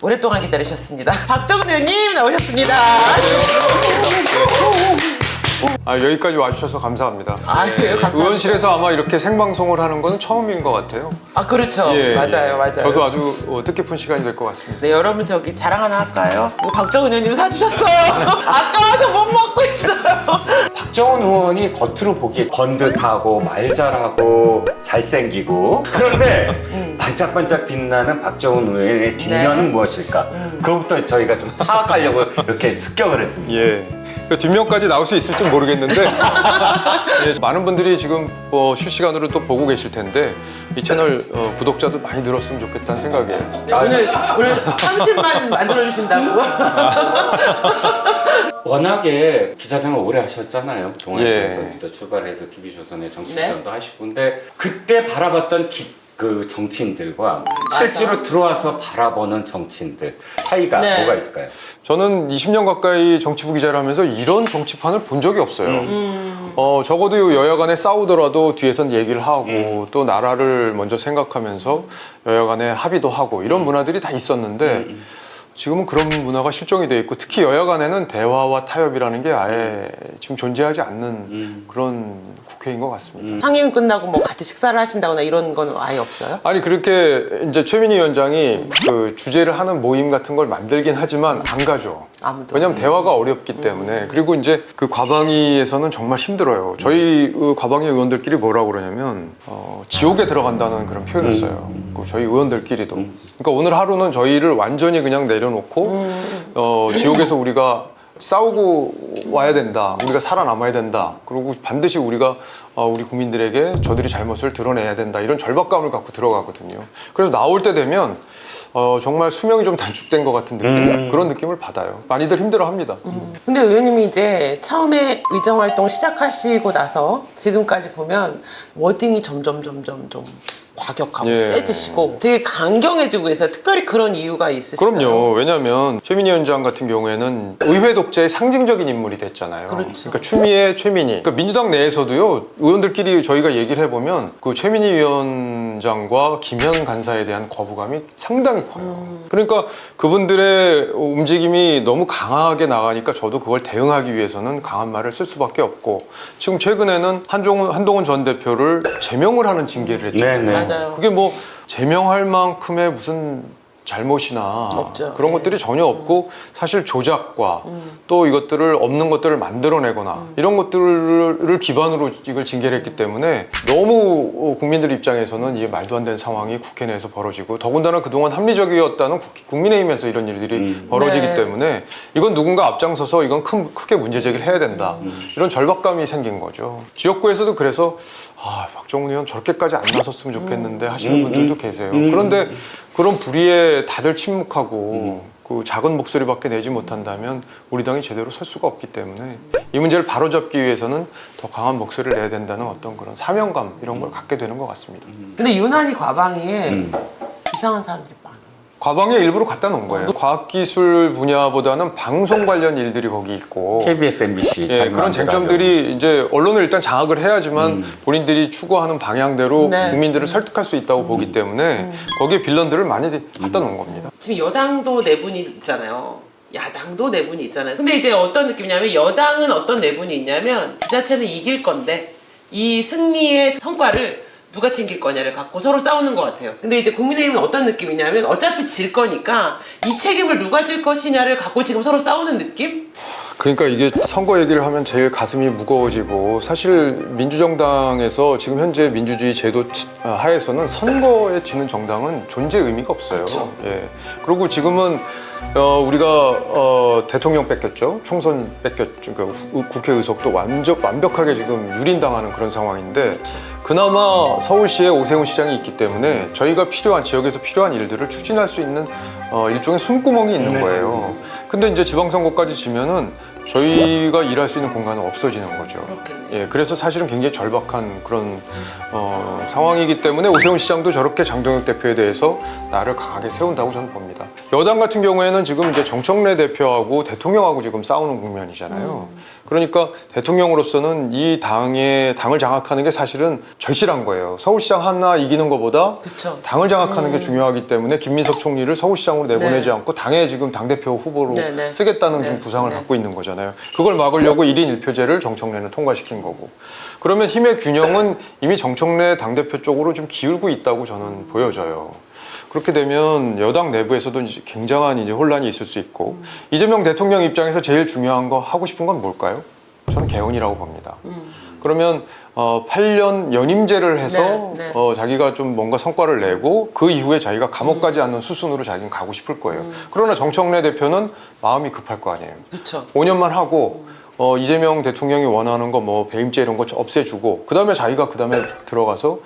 오랫동안 기다리셨습니다. 박정은 의원님 나오셨습니다. 여기까지 와주셔서 감사합니다. 감사합니다. 의원실에서 아마 이렇게 생방송을 하는 건 처음인 것 같아요. 그렇죠. 맞아요. 저도 아주 뜻깊은 시간이 될 것 같습니다. 네, 여러분 저기 자랑 하나 할까요? 이거 박정은 의원님 사주셨어요. 아까워서 못 먹고 있어요. 박정은 의원이 겉으로 보기에 번듯하고 말 잘하고 잘생기고 그런데 반짝반짝 빛나는 박정은 의원의 뒷면은 무엇일까? 그것부터 저희가 좀 파악하려고 이렇게 습격을 했습니다. 그 뒷면까지 나올 수 있을지 모르겠는데 많은 분들이 지금 실시간으로 또 보고 계실 텐데 이 채널 구독자도 많이 늘었으면 좋겠다는 생각이에요. 오늘 30만 만들어주신다고? 워낙에 기자생활 오래 하셨잖아요. 동아시아에서부터 출발해서 TV조선의 정치부장도 하시고 근데 그때 바라봤던 그 정치인들과 실제로 들어와서 바라보는 정치인들 사이가 뭐가 있을까요? 저는 20년 가까이 정치부 기자를 하면서 이런 정치판을 본 적이 없어요. 적어도 여야 간에 싸우더라도 뒤에선 얘기를 하고 또 나라를 먼저 생각하면서 여야 간에 합의도 하고 이런 문화들이 다 있었는데 지금은 그런 문화가 실종이 돼 있고 특히 여야 간에는 대화와 타협이라는 게 아예 지금 존재하지 않는 그런 국회인 것 같습니다. 상임 끝나고 뭐 같이 식사를 하신다거나 이런 건 아예 없어요? 아니 그렇게 이제 최민희 위원장이 그 주제를 하는 모임 같은 걸 만들긴 하지만 안 가죠. 아무도. 왜냐면 대화가 어렵기 때문에. 그리고 이제 그 과방위에서는 정말 힘들어요. 저희 과방위 의원들끼리 뭐라고 그러냐면 지옥에 들어간다는 그런 표현을 써요. 저희 의원들끼리도. 그러니까 오늘 하루는 저희를 완전히 그냥 내려놓고 지옥에서 우리가 싸우고 와야 된다. 우리가 살아남아야 된다. 그리고 반드시 우리가 우리 국민들에게 저들이 잘못을 드러내야 된다. 이런 절박감을 갖고 들어가거든요. 그래서 나올 때 되면 정말 수명이 좀 단축된 것 같은 느낌? 그런 느낌을 받아요. 많이들 힘들어합니다. 근데 의원님이 이제 처음에 의정활동 시작하시고 나서 지금까지 보면 워딩이 점점 좀 과격하고 세지시고 되게 강경해지고 있어요. 특별히 그런 이유가 있으실까요? 그럼요. 왜냐하면 최민희 위원장 같은 경우에는 의회 독재의 상징적인 인물이 됐잖아요. 그렇죠. 그러니까 추미애, 최민희. 그러니까 민주당 내에서도요. 의원들끼리 저희가 얘기를 해보면 그 최민희 위원장과 김현 간사에 대한 거부감이 상당히 커요. 그러니까 그분들의 움직임이 너무 강하게 나가니까 저도 그걸 대응하기 위해서는 강한 말을 쓸 수밖에 없고 지금 최근에는 한동훈 전 대표를 제명을 하는 징계를 했잖아요. 맞아요. 그게 뭐 제명할 만큼의 무슨 잘못이나 없죠. 그런 것들이 전혀 없고 사실 조작과 또 이것들을 없는 것들을 만들어내거나 이런 것들을 기반으로 이걸 징계를 했기 때문에 너무 국민들 입장에서는 이게 말도 안 되는 상황이 국회 내에서 벌어지고 더군다나 그동안 합리적이었다는 국민의힘에서 이런 일들이 벌어지기 때문에 이건 누군가 앞장서서 이건 크게 문제 제기를 해야 된다 이런 절박감이 생긴 거죠. 지역구에서도 그래서 박정훈 의원 저렇게까지 안 나섰으면 좋겠는데 하시는 분들도 계세요. 그런데 그런 불의에 다들 침묵하고 그 작은 목소리밖에 내지 못한다면 우리 당이 제대로 설 수가 없기 때문에 이 문제를 바로잡기 위해서는 더 강한 목소리를 내야 된다는 어떤 그런 사명감 이런 걸 갖게 되는 것 같습니다. 근데 유난히 과방위에 이상한 사람들이 많아요. 과방위에 일부러 갖다 놓은 거예요. 과학기술 분야보다는 방송 관련 일들이 거기 있고 KBS, MBC 그런 쟁점들이 이제 언론을 일단 장악을 해야지만 본인들이 추구하는 방향대로 국민들을 설득할 수 있다고 보기 때문에 거기에 빌런들을 많이 갖다 놓은 겁니다. 지금 여당도 내분이 있잖아요. 야당도 내분이 있잖아요. 근데 이제 어떤 느낌이냐면 여당은 어떤 내분이 있냐면 지자체는 이길 건데 이 승리의 성과를 누가 챙길 거냐를 갖고 서로 싸우는 것 같아요. 근데 이제 국민의힘은 어떤 느낌이냐면 어차피 질 거니까 이 책임을 누가 질 것이냐를 갖고 지금 서로 싸우는 느낌? 그러니까 이게 선거 얘기를 하면 제일 가슴이 무거워지고 사실 민주정당에서 지금 현재 민주주의 제도 하에서는 선거에 지는 정당은 존재 의미가 없어요. 그렇죠. 그리고 지금은 우리가 대통령 뺏겼죠. 총선 뺏겼죠. 그러니까 국회 의석도 완벽하게 지금 유린당하는 그런 상황인데 그나마 서울시에 오세훈 시장이 있기 때문에 저희가 지역에서 필요한 일들을 추진할 수 있는 일종의 숨구멍이 있는 거예요. 근데 이제 지방선거까지 지면은 저희가 일할 수 있는 공간은 없어지는 거죠. 그렇겠네요. 예, 그래서 사실은 굉장히 절박한 그런 상황이기 때문에 오세훈 시장도 저렇게 장동혁 대표에 대해서 나를 강하게 세운다고 저는 봅니다. 여당 같은 경우에는 지금 이제 정청래 대표하고 대통령하고 지금 싸우는 국면이잖아요. 그러니까 대통령으로서는 이 당을 장악하는 게 사실은 절실한 거예요. 서울시장 하나 이기는 것보다 그쵸. 당을 장악하는 게 중요하기 때문에 김민석 총리를 서울시장으로 내보내지 네. 않고 당에 지금 당대표 후보로 네, 네. 쓰겠다는 네, 좀 구상을 네. 갖고 있는 거잖아요. 그걸 막으려고 1인 1표제를 정청래는 통과시킨 거고. 그러면 힘의 균형은 이미 정청래 당대표 쪽으로 좀 기울고 있다고 저는 보여져요. 그렇게 되면 여당 내부에서도 이제 굉장한 이제 혼란이 있을 수 있고 이재명 대통령 입장에서 제일 중요한 거 하고 싶은 건 뭘까요? 저는 개헌이라고 봅니다. 그러면 8년 연임제를 해서 네, 네. 자기가 좀 뭔가 성과를 내고 그 이후에 자기가 감옥 가지 않는 수순으로 자기는 가고 싶을 거예요. 그러나 정청래 대표는 마음이 급할 거 아니에요. 그렇죠. 5년만 하고 이재명 대통령이 원하는 거 뭐 배임죄 이런 거 없애주고 그 다음에 자기가 그 다음에 들어가서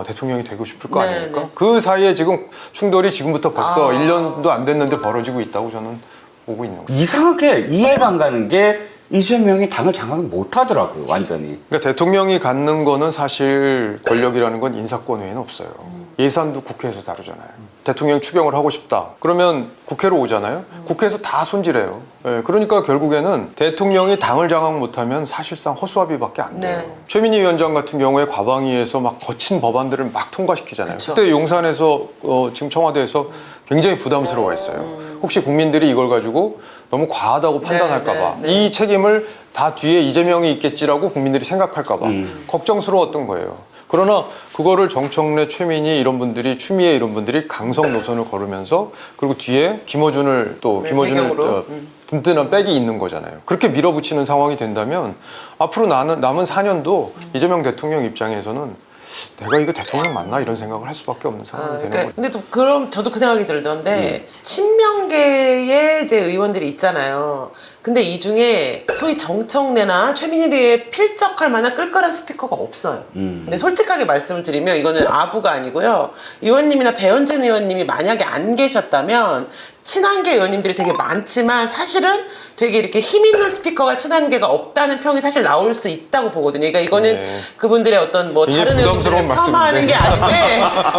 대통령이 되고 싶을 거 네, 아닙니까? 네. 그 사이에 지금 충돌이 지금부터 벌써 아. 1년도 안 됐는데 벌어지고 있다고 저는 보고 있는 거예요. 이상하게 이해가 안 가는 게 이재명이 당을 장악을 못 하더라고요, 완전히. 그러니까 대통령이 갖는 거는 사실 권력이라는 건 인사권 외에는 없어요. 예산도 국회에서 다루잖아요. 대통령이 추경을 하고 싶다. 그러면 국회로 오잖아요. 국회에서 다 손질해요. 예, 그러니까 결국에는 대통령이 당을 장악 못하면 사실상 허수아비밖에 안 돼요. 네. 최민희 위원장 같은 경우에 과방위에서 막 거친 법안들을 막 통과시키잖아요. 그쵸. 그때 용산에서 지금 청와대에서 굉장히 부담스러워했어요. 혹시 국민들이 이걸 가지고 너무 과하다고 판단할까봐 네, 네. 이 책임을 다 뒤에 이재명이 있겠지라고 국민들이 생각할까봐 걱정스러웠던 거예요. 그러나 그거를 정청래, 최민희 이런 분들이 추미애 이런 분들이 강성 노선을 걸으면서 그리고 뒤에 김어준을 또 네, 김어준을 배경으로. 든든한 백이 있는 거잖아요. 그렇게 밀어붙이는 상황이 된다면 앞으로 남은 4년도 이재명 대통령 입장에서는 내가 이거 대통령 맞나 이런 생각을 할 수밖에 없는 상황이 되는 거예요. 근데 또 그럼 저도 그 생각이 들던데 친명계의 이제 의원들이 있잖아요. 근데 이 중에 소위 정청래나 최민희 등에 필적할 만한 끌거란 스피커가 없어요. 근데 솔직하게 말씀을 드리면 이거는 아부가 아니고요. 의원님이나 배현진 의원님이 만약에 안 계셨다면 친한계 의원님들이 되게 많지만 사실은 되게 이렇게 힘 있는 스피커가 친한계가 없다는 평이 사실 나올 수 있다고 보거든요. 그러니까 이거는 네. 그분들의 어떤 뭐 굉장히 다른 부담스러운 의원님들을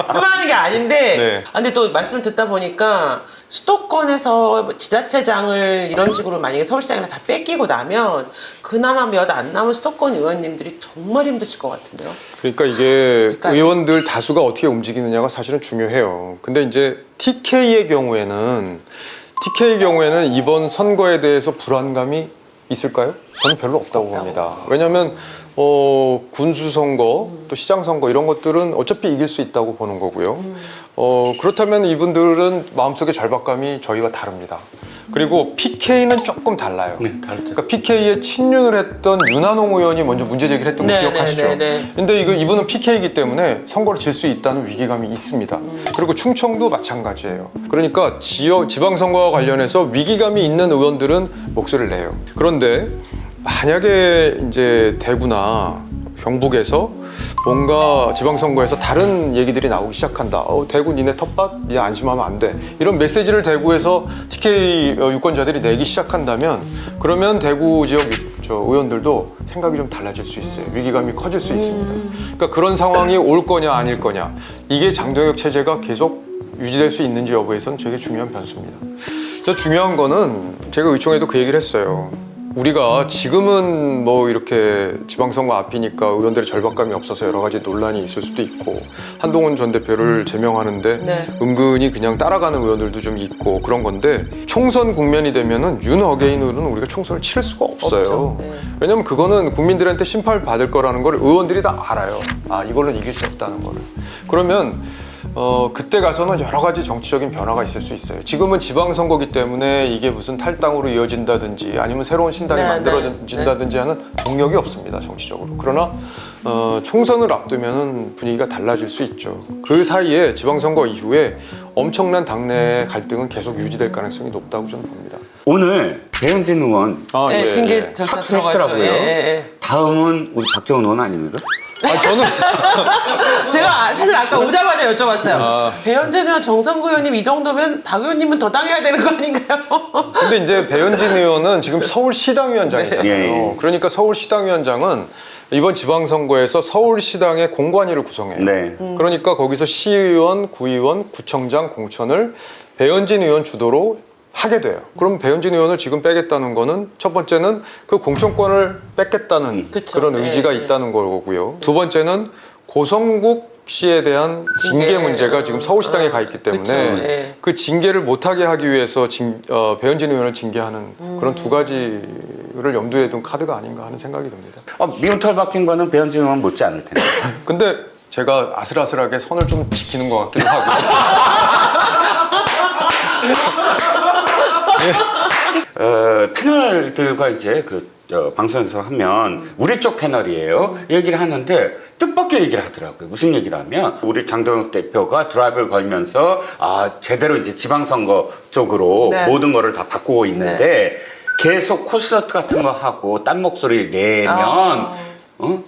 폄하하는 게 아닌데 네. 근데 또 말씀을 듣다 보니까 수도권에서 지자체장을 이런 식으로 만약에 서울시장이나 다 뺏기고 나면 그나마 몇 안 남은 수도권 의원님들이 정말 힘드실 것 같은데요. 그러니까 이게 그러니까요. 의원들 다수가 어떻게 움직이느냐가 사실은 중요해요. 근데 이제 TK의 경우에는 이번 선거에 대해서 불안감이 있을까요? 저는 별로 없다고 봅니다. 왜냐하면 군수 선거 또 시장 선거 이런 것들은 어차피 이길 수 있다고 보는 거고요. 그렇다면 이분들은 마음속의 절박감이 저희와 다릅니다. 그리고 PK는 조금 달라요. 네, 다르죠. 그러니까 PK에 친윤을 했던 윤한홍 의원이 먼저 문제 제기를 했던 거 네, 기억하시죠? 네, 네, 네. 근데 이분은 PK이기 때문에 선거를 질 수 있다는 위기감이 있습니다. 그리고 충청도 마찬가지예요. 그러니까 지방선거와 관련해서 위기감이 있는 의원들은 목소리를 내요. 그런데 만약에 이제 대구나 경북에서 뭔가 지방선거에서 다른 얘기들이 나오기 시작한다. 대구 니네 텃밭? 니 안심하면 안 돼. 이런 메시지를 대구에서 TK 유권자들이 내기 시작한다면 그러면 대구 지역 의원들도 생각이 좀 달라질 수 있어요. 위기감이 커질 수 있습니다. 그러니까 그런 상황이 올 거냐 아닐 거냐. 이게 장동혁 체제가 계속 유지될 수 있는지 여부에선 되게 중요한 변수입니다. 그래서 중요한 거는 제가 의총에도 그 얘기를 했어요. 우리가 지금은 뭐 이렇게 지방선거 앞이니까 의원들의 절박감이 없어서 여러 가지 논란이 있을 수도 있고 한동훈 전 대표를 제명하는데 네. 은근히 그냥 따라가는 의원들도 좀 있고 그런 건데 총선 국면이 되면은 윤 어게인으로는 우리가 총선을 치를 수가 없어요. 없죠. 네. 왜냐면 그거는 국민들한테 심판을 받을 거라는 걸 의원들이 다 알아요. 아 이걸로는 이길 수 없다는 거를. 그러면 그때 가서는 여러 가지 정치적인 변화가 있을 수 있어요. 지금은 지방선거기 때문에 이게 무슨 탈당으로 이어진다든지 아니면 새로운 신당이 네, 만들어진다든지 하는 동력이 없습니다, 정치적으로. 그러나 총선을 앞두면 분위기가 달라질 수 있죠. 그 사이에 지방선거 이후에 엄청난 당내 갈등은 계속 유지될 가능성이 높다고 저는 봅니다. 오늘 배현진 의원 네, 징계 절차 들어갔죠. 착수했더라고요. 다음은 우리 박정훈 의원 아닙니까? 저는 제가 사실 아까 오자마자 여쭤봤어요. 배현진 의원, 정성구 의원님 이 정도면 박 의원님은 더 당해야 되는 거 아닌가요? 근데 이제 배현진 의원은 지금 서울시당위원장이잖아요. 네. 그러니까 서울시당위원장은 이번 지방선거에서 서울시당의 공관위를 구성해요. 네. 그러니까 거기서 시의원, 구의원, 구청장, 공천을 배현진 의원 주도로 하게 돼요. 그럼 배현진 의원을 지금 빼겠다는 거는 첫 번째는 그 공천권을 뺏겠다는 그쵸. 그런 의지가 예, 예. 있다는 거고요. 두 번째는 고성국 씨에 대한 징계 징계. 문제가 지금 서울시당에 가 있기 때문에 그쵸, 예. 그 징계를 못하게 하기 위해서 배현진 의원을 징계하는 그런 두 가지를 염두에 둔 카드가 아닌가 하는 생각이 듭니다. 미운 털 박힌 거는 배현진 의원 못지 않을 텐데. 근데 제가 아슬아슬하게 선을 좀 지키는 것 같기도 하고. 패널들과 이제 방송에서 하면 우리 쪽 패널이에요. 얘기를 하는데 뜻밖의 얘기를 하더라고요. 무슨 얘기를 하면 우리 장동혁 대표가 드라이브를 걸면서 제대로 이제 지방선거 쪽으로 네. 모든 거를 다 바꾸고 있는데 계속 콘서트 같은 거 하고 딴 목소리를 내면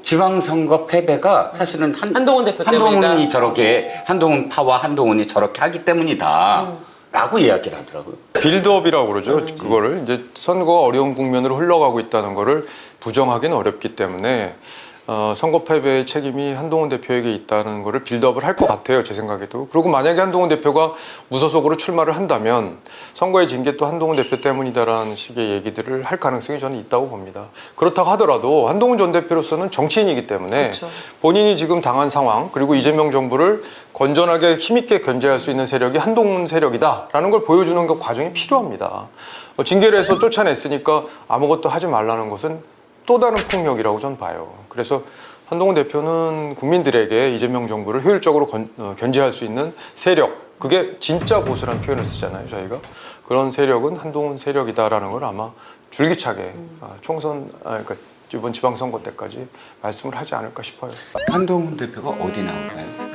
지방선거 패배가 사실은 한동훈 대표 한동훈이 때문이다. 저렇게 한동훈 파와 한동훈이 저렇게 하기 때문이다. 라고 이야기를 하더라고요. 빌드업이라고 그러죠. 그거를 이제 선거가 어려운 국면으로 흘러가고 있다는 거를 부정하기는 어렵기 때문에 선거 패배의 책임이 한동훈 대표에게 있다는 거를 빌드업을 할 것 같아요. 제 생각에도. 그리고 만약에 한동훈 대표가 무소속으로 출마를 한다면 선거의 징계 또 한동훈 대표 때문이다라는 식의 얘기들을 할 가능성이 저는 있다고 봅니다. 그렇다고 하더라도 한동훈 전 대표로서는 정치인이기 때문에 그쵸. 본인이 지금 당한 상황 그리고 이재명 정부를 건전하게 힘있게 견제할 수 있는 세력이 한동훈 세력이다라는 걸 보여주는 그 과정이 필요합니다. 징계를 해서 쫓아냈으니까 아무것도 하지 말라는 것은 또 다른 폭력이라고 저는 봐요. 그래서 한동훈 대표는 국민들에게 이재명 정부를 효율적으로 견제할 수 있는 세력, 그게 진짜 보수라는 표현을 쓰잖아요, 저희가. 그런 세력은 한동훈 세력이다라는 걸 아마 줄기차게 총선, 그러니까 이번 지방선거 때까지 말씀을 하지 않을까 싶어요. 한동훈 대표가 어디 나올까요?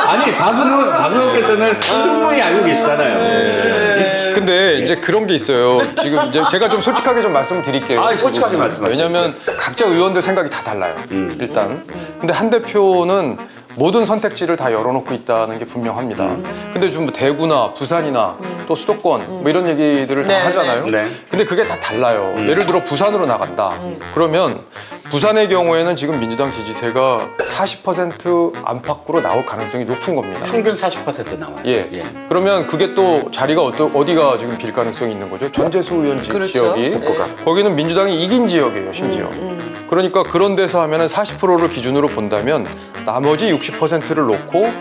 아니 박은호께서는 충분히 알고 계시잖아요. 근데 이제 그런 게 있어요. 지금 이제 제가 좀 솔직하게 좀 말씀을 드릴게요. 솔직하게 말씀하세요. 왜냐하면 각자 의원들 생각이 다 달라요. 일단. 근데 한 대표는 모든 선택지를 다 열어놓고 있다는 게 분명합니다. 근데 좀 대구나 부산이나 또 수도권 뭐 이런 얘기들을 다 네, 하잖아요. 네. 근데 그게 다 달라요. 예를 들어 부산으로 나간다. 그러면 부산의 경우에는 지금 민주당 지지세가 40% 안팎으로 나올 가능성이 높은 겁니다. 평균 40% 나와요. 예. 그러면 그게 또 자리가 어디가 지금 빌 가능성이 있는 거죠? 전재수 의원 그렇죠. 지역이 거기는 민주당이 이긴 지역이에요, 심지어. 그러니까 그런 데서 하면은 40%를 기준으로 본다면 나머지 60%를 놓고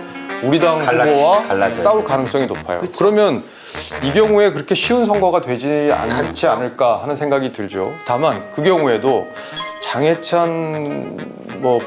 우리 당 후보와 갈라져요. 싸울 가능성이 높아요. 그러면 이 경우에 그렇게 쉬운 선거가 되지 않지 않을까 하는 생각이 들죠. 다만 그 경우에도 장해찬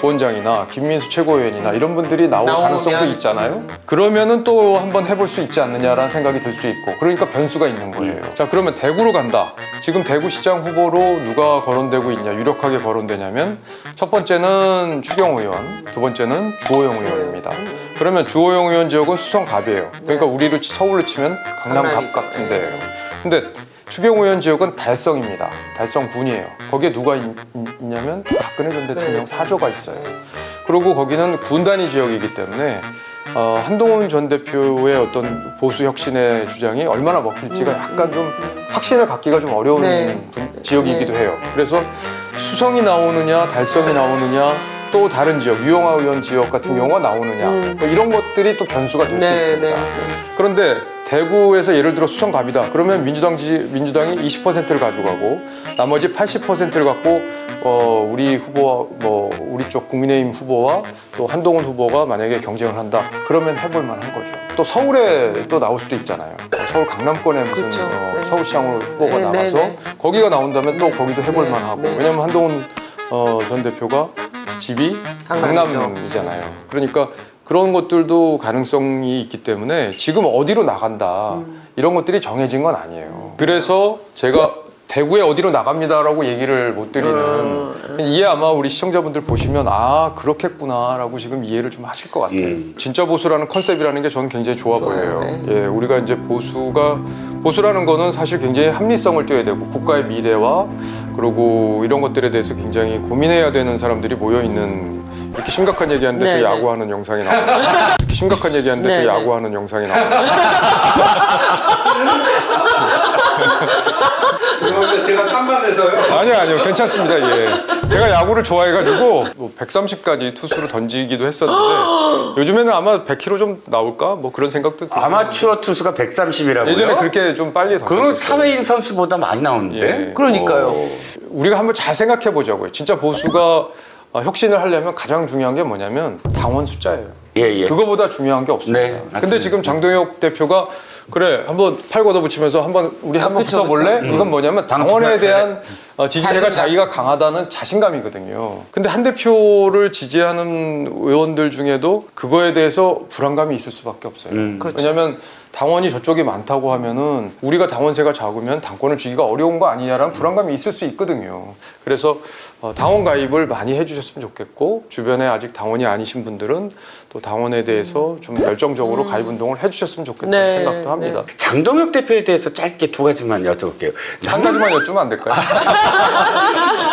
부원장이나 김민수 최고위원이나 이런 분들이 나올 가능성도 있잖아요. 그러면은 또 한번 해볼 수 있지 않느냐라는 생각이 들 수 있고, 그러니까 변수가 있는 거예요. 자, 그러면 대구로 간다. 지금 대구시장 후보로 누가 거론되고 있냐, 유력하게 거론되냐면 첫 번째는 추경호 의원, 두 번째는 주호영 의원입니다. 그러면 주호영 의원 지역은 수성갑이에요. 그러니까 우리로 서울로 치면 강남갑 강남이죠. 같은 데예요. 근데 추경호 의원 지역은 달성입니다. 달성군이에요. 거기에 누가 있냐면 박근혜 전 대통령 사조가 있어요. 그리고 거기는 군 단위 지역이기 때문에 한동훈 전 대표의 어떤 보수 혁신의 주장이 얼마나 먹힐지가 약간 좀 확신을 갖기가 좀 어려운 지역이기도 해요. 그래서 수성이 나오느냐 달성이 나오느냐 또 다른 지역 유영하 의원 지역 같은 경우가 나오느냐 뭐 이런 것들이 또 변수가 될 수 있습니다. 그런데 대구에서 예를 들어 수성갑이다. 그러면 민주당이 20%를 가져가고 나머지 80%를 갖고 우리 후보와 우리 쪽 국민의힘 후보와 또 한동훈 후보가 만약에 경쟁을 한다. 그러면 해볼 만한 거죠. 또 서울에 또 나올 수도 있잖아요. 서울 강남권에 무슨 그렇죠. 서울시장으로 후보가 나와서 거기가 나온다면 또 거기도 해볼 만하고. 왜냐면 한동훈 전 대표가 집이 강남이잖아요. 그러니까 그런 것들도 가능성이 있기 때문에 지금 어디로 나간다 이런 것들이 정해진 건 아니에요. 그래서 제가 대구에 어디로 나갑니다라고 얘기를 못 드리는 이해 아마 우리 시청자분들 보시면 그렇겠구나라고 지금 이해를 좀 하실 것 같아요. 진짜 보수라는 컨셉이라는 게 저는 굉장히 좋아 보여요. 예, 우리가 이제 보수라는 거는 사실 굉장히 합리성을 띄어야 되고 국가의 미래와 그리고 이런 것들에 대해서 굉장히 고민해야 되는 사람들이 모여 있는 이렇게 심각한 얘기하는데 네, 또 네. 야구하는 영상이 나와요. 이렇게 심각한 얘기하는데 네, 또 네. 야구하는 영상이 나와요. 죄송합니다. 제가 산만해서요. 아니요, 괜찮습니다. 예. 제가 야구를 좋아해가지고 뭐 130까지 투수로 던지기도 했었는데 요즘에는 아마 100km 좀 나올까? 뭐 그런 생각도 들어요. 아마추어 투수가 130이라고요? 예전에 그렇게 좀 빨리 그거 던졌어요. 사회인 선수보다 많이 나오는데. 예. 그러니까요. 우리가 한번 잘 생각해 보자고요. 진짜 보수가 혁신을 하려면 가장 중요한 게 뭐냐면 당원 숫자예요. 예. 그거보다 중요한 게 없습니다. 네, 맞습니다. 근데 지금 장동혁 대표가 그래 한번 팔 걷어붙이면서 한번 우리 한번 그쵸, 붙어볼래? 그쵸. 이건 뭐냐면 당 당원에 투표를 대한 지지세가 자신감. 자기가 강하다는 자신감이거든요. 근데 한 대표를 지지하는 의원들 중에도 그거에 대해서 불안감이 있을 수밖에 없어요. 그렇죠. 왜냐하면 당원이 저쪽이 많다고 하면은 우리가 당원세가 작으면 당권을 주기가 어려운 거 아니냐라는 불안감이 있을 수 있거든요. 그래서 당원 가입을 많이 해주셨으면 좋겠고 주변에 아직 당원이 아니신 분들은 또 당원에 대해서 좀 열정적으로 가입 운동을 해주셨으면 좋겠다는 네, 생각도 합니다. 장동혁 대표에 대해서 짧게 두 가지만 여쭤볼게요. 한 가지만 여쭈면 안 될까요?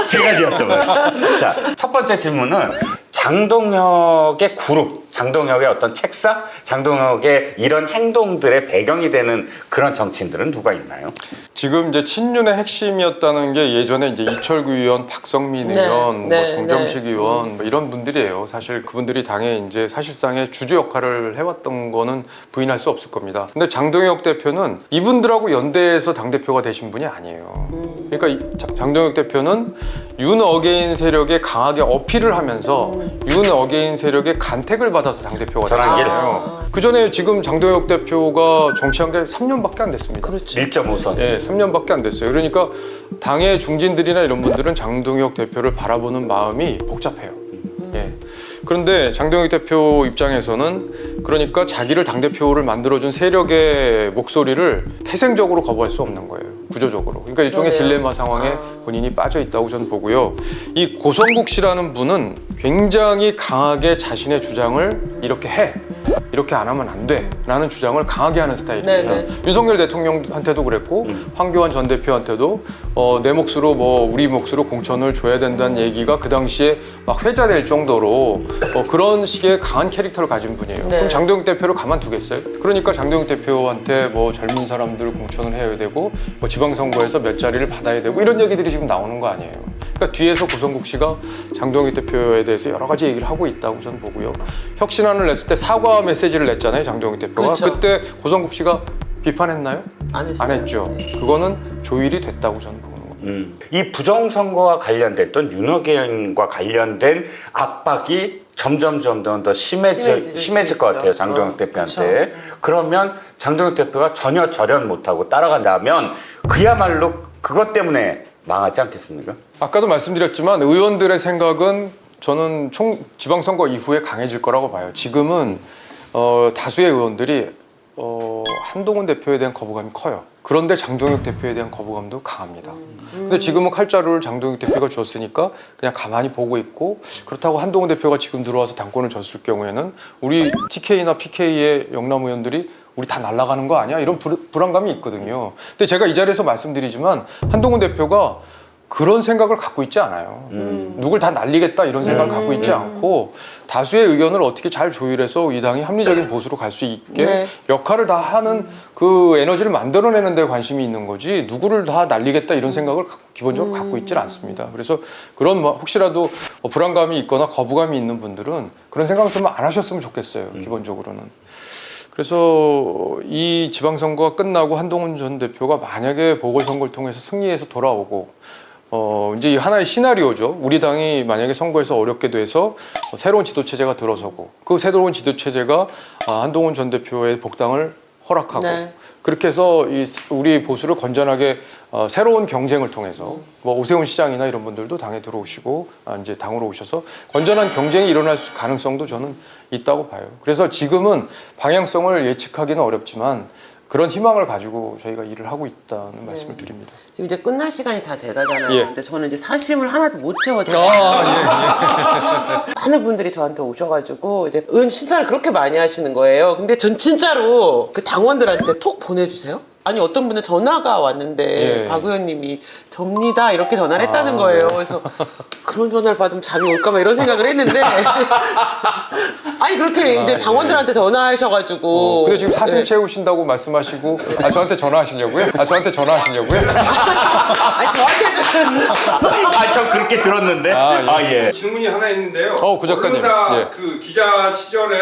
세 가지 여쭤봐요. 자, 첫 번째 질문은 장동혁의 그룹, 장동혁의 어떤 책사, 장동혁의 이런 행동들의 배경이 되는 그런 정치인들은 누가 있나요? 지금 이제 친윤의 핵심이었다는 게 예전에 이제 이철구 의원, 박성민 네, 의원, 네, 뭐 정정식 네. 의원 뭐 이런 분들이에요. 사실 그분들이 당에 이제 사실상의 주주 역할을 해왔던 거는 부인할 수 없을 겁니다. 근데 장동혁 대표는 이분들하고 연대해서 당 대표가 되신 분이 아니에요. 그러니까 장동혁 대표는 윤 어게인 세력에 강하게 어필을 하면서 윤 어게인 세력의 간택을 받아서 당 대표가 된 저랑 거예요. 그 전에 지금 장동혁 대표가 정치한 게 3년밖에 안 됐습니다. 그렇죠. 1.5선. 예, 3년밖에 안 됐어요. 그러니까 당의 중진들이나 이런 분들은 장동혁 대표를 바라보는 마음이 복잡해요. 예. 그런데 장동혁 대표 입장에서는 그러니까 자기를 당대표를 만들어준 세력의 목소리를 태생적으로 거부할 수 없는 거예요. 구조적으로. 그러니까 일종의 그러네요. 딜레마 상황에 본인이 빠져 있다고 저는 보고요. 이 고성국 씨라는 분은 굉장히 강하게 자신의 주장을 이렇게 해. 이렇게 안 하면 안 돼. 라는 주장을 강하게 하는 스타일입니다. 네네. 윤석열 대통령한테도 그랬고 황교안 전 대표한테도 내 몫으로 우리 몫으로 공천을 줘야 된다는 얘기가 그 당시에 막 회자될 정도로 그런 식의 강한 캐릭터를 가진 분이에요. 네. 그럼 장동혁 대표를 가만두겠어요? 그러니까 장동혁 대표한테 젊은 사람들 공천을 해야 되고 지방선거에서 몇 자리를 받아야 되고 이런 얘기들이 지금 나오는 거 아니에요. 그러니까 뒤에서 고성국 씨가 장동혁 대표에 대해서 여러 가지 얘기를 하고 있다고 저는 보고요. 혁신안을 냈을 때 사과 메시지를 냈잖아요, 장동혁 대표가. 그렇죠. 그때 고성국 씨가 비판했나요? 안 했어요. 안 했죠. 그거는 조율이 됐다고 저는 보는 거예요. 이 부정선거와 관련됐던 윤호개인과 관련된 압박이 점점 더 심해질 수 것 있죠. 같아요, 장동혁 대표한테. 그쵸. 그러면 장동혁 대표가 전혀 절연 못하고 따라간다면 그야말로 그것 때문에 망하지 않겠습니까? 아까도 말씀드렸지만 의원들의 생각은 저는 지방선거 이후에 강해질 거라고 봐요. 지금은 다수의 의원들이 한동훈 대표에 대한 거부감이 커요. 그런데 장동혁 대표에 대한 거부감도 강합니다. 근데 지금은 칼자루를 장동혁 대표가 줬으니까 그냥 가만히 보고 있고, 그렇다고 한동훈 대표가 지금 들어와서 당권을 졌을 경우에는 우리 TK나 PK의 영남 의원들이 우리 다 날아가는 거 아니야? 이런 불안감이 있거든요. 근데 제가 이 자리에서 말씀드리지만 한동훈 대표가 그런 생각을 갖고 있지 않아요. 누굴 다 날리겠다 이런 생각을 갖고 있지 않고 다수의 의견을 어떻게 잘 조율해서 이 당이 합리적인 보수로 갈 수 있게 네. 역할을 다 하는 그 에너지를 만들어내는 데 관심이 있는 거지 누구를 다 날리겠다 이런 생각을 기본적으로 갖고 있지는 않습니다. 그래서 그런 혹시라도 불안감이 있거나 거부감이 있는 분들은 그런 생각을 좀 안 하셨으면 좋겠어요. 기본적으로는. 그래서 이 지방선거가 끝나고 한동훈 전 대표가 만약에 보궐선거를 통해서 승리해서 돌아오고 이제 하나의 시나리오죠. 우리 당이 만약에 선거에서 어렵게 돼서 새로운 지도체제가 들어서고 그 새로운 지도체제가 한동훈 전 대표의 복당을 허락하고 네. 그렇게 해서 우리 보수를 건전하게 새로운 경쟁을 통해서 오세훈 시장이나 이런 분들도 당에 들어오시고 이제 당으로 오셔서 건전한 경쟁이 일어날 가능성도 저는 있다고 봐요. 그래서 지금은 방향성을 예측하기는 어렵지만 그런 희망을 가지고 저희가 일을 하고 있다는 말씀을 드립니다. 지금 이제 끝날 시간이 다 돼가잖아요. 예. 근데 저는 이제 사심을 하나도 못 채웠죠. 많은 분들이 저한테 오셔가지고 이제 은 신사를 그렇게 많이 하시는 거예요. 근데 전 진짜로 그 당원들한테 톡 보내주세요. 아니 어떤 분은 전화가 왔는데 예. 박 의원님이 접니다 이렇게 전화를 했다는 아, 거예요. 네. 그래서 그런 전화를 받으면 잠이 올까봐 이런 생각을 했는데 아니 그렇게 이제 당원들한테 전화하셔가지고 근데 지금 사진 네. 채우신다고 말씀하시고 저한테 전화하시려고요? 저한테 전화하시려고요? 아니 저한테는 아, 저 그렇게 들었는데. 아, 예. 예. 질문이 하나 있는데요. 그 작가님. 언론사 예. 그 기자 시절에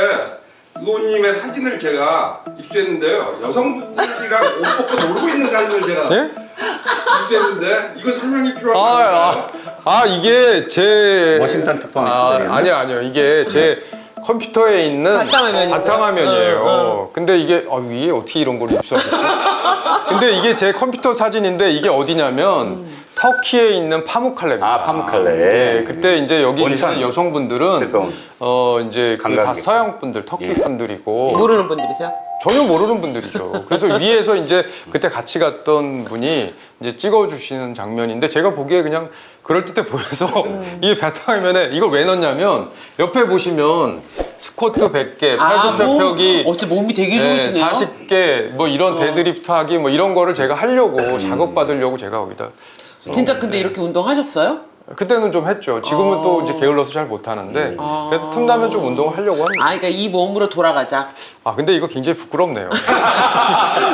의원님의 사진을 제가 입수했는데요. 여성분들이랑 옷 벗고 놀고 있는 사진을 제가 예? 입수했는데 이거 설명이 필요한가요? 이게 제 워싱턴 특파원 시절이었나? 아니요. 이게 제 컴퓨터에 있는 바탕화면이고요. 바탕화면이에요. 근데 이게 위에 어떻게 이런 걸 입수하겠지? 근데 이게 제 컴퓨터 사진인데 이게 어디냐면 터키에 있는 파무칼레입니다. 아, 파무칼레. 예, 그때 이제 여기 온천. 있는 여성분들은 뜨거운. 이제 그 다 관광객. 서양 분들, 터키 예. 분들이고 모르는 분들이세요? 전혀 모르는 분들이죠. 그래서 위에서 이제 그때 같이 갔던 분이 이제 찍어주시는 장면인데 제가 보기에 그냥 그럴듯해 보여서 이게 바탕화면에 이걸 왜 넣냐면 옆에 보시면 스쿼트 100개, 팔굽혀펴기 어째 몸이 되게 좋으시네요. 40개 뭐 이런 데드리프트 하기 뭐 이런 거를 제가 하려고 작업 받으려고 제가 거기다 진짜 근데 이렇게 운동하셨어요? 그때는 좀 했죠. 지금은 또 이제 게을러서 잘 못 하는데 그래도 틈나면 좀 운동을 하려고 합니다. 그러니까 이 몸으로 돌아가자. 근데 이거 굉장히 부끄럽네요.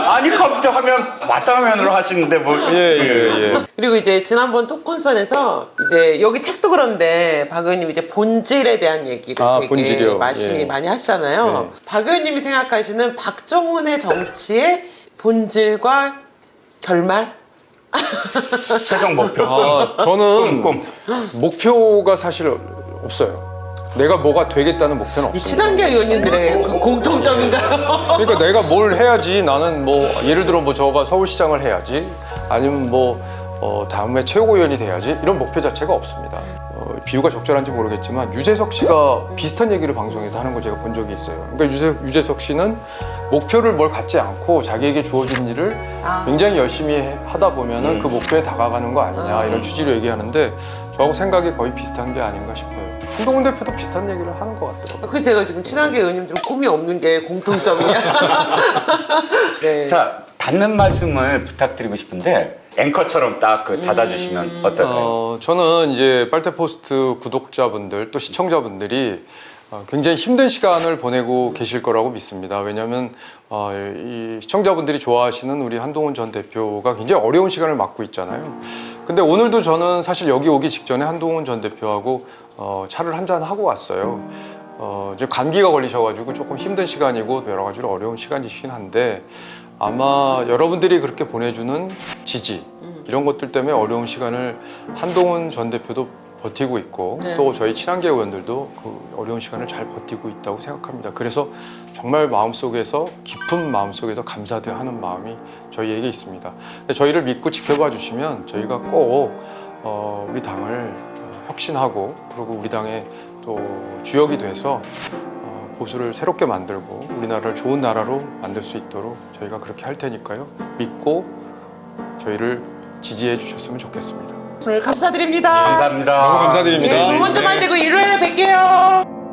아니 컴퓨터 화면 맞다면으로 하시는데 뭐. 예. 그리고 이제 지난번 토콘선에서 이제 여기 책도 그런데 박 의원님이 이제 본질에 대한 얘기를 되게 본질이요. 많이 하시잖아요. 박 의원님이 생각하시는 박정훈의 정치의 본질과 결말? 최종 목표. 저는 꿈. 목표가 사실 없어요. 내가 뭐가 되겠다는 목표는 이 없어요. 친한계 의원님들의 그 공통점인가요? 그러니까 내가 뭘 해야지 나는 뭐 예를 들어 뭐 저가 서울시장을 해야지 아니면 다음에 최고위원이 돼야지 이런 목표 자체가 없습니다. 비유가 적절한지 모르겠지만 유재석 씨가 비슷한 얘기를 방송에서 하는 걸 제가 본 적이 있어요. 그러니까 유재석 씨는 목표를 뭘 갖지 않고 자기에게 주어진 일을 굉장히 열심히 하다 보면은 그 목표에 다가가는 거 아니냐 이런 취지로 얘기하는데 저하고 생각이 거의 비슷한 게 아닌가 싶어요. 한동훈 대표도 비슷한 얘기를 하는 것 같더라고요. 그래서 제가 지금 친한계 의원님들은 꿈이 없는 게 공통점이냐? 네. 자, 닫는 말씀을 부탁드리고 싶은데 앵커처럼 딱 닫아주시면 어떨까요? 저는 이제 빨대포스트 구독자분들 또 시청자분들이 굉장히 힘든 시간을 보내고 계실 거라고 믿습니다. 왜냐하면 이 시청자분들이 좋아하시는 우리 한동훈 전 대표가 굉장히 어려운 시간을 맞고 있잖아요. 근데 오늘도 저는 사실 여기 오기 직전에 한동훈 전 대표하고 차를 한잔 하고 왔어요. 이제 감기가 걸리셔가지고 조금 힘든 시간이고 여러 가지로 어려운 시간이긴 한데 아마 여러분들이 그렇게 보내주는 지지 이런 것들 때문에 어려운 시간을 한동훈 전 대표도 버티고 있고 네. 또 저희 친한계 의원들도 그 어려운 시간을 잘 버티고 있다고 생각합니다. 그래서 정말 마음속에서 깊은 마음속에서 감사하는 마음이 저희에게 있습니다. 저희를 믿고 지켜봐 주시면 저희가 꼭 우리 당을 혁신하고 그리고 우리 당의 또 주역이 돼서 보수를 새롭게 만들고 우리나라를 좋은 나라로 만들 수 있도록 저희가 그렇게 할 테니까요. 믿고 저희를 지지해 주셨으면 좋겠습니다. 오늘 감사드립니다. 감사합니다. 너무 감사드립니다. 네, 좋은 주말 되고 일요일에 뵐게요.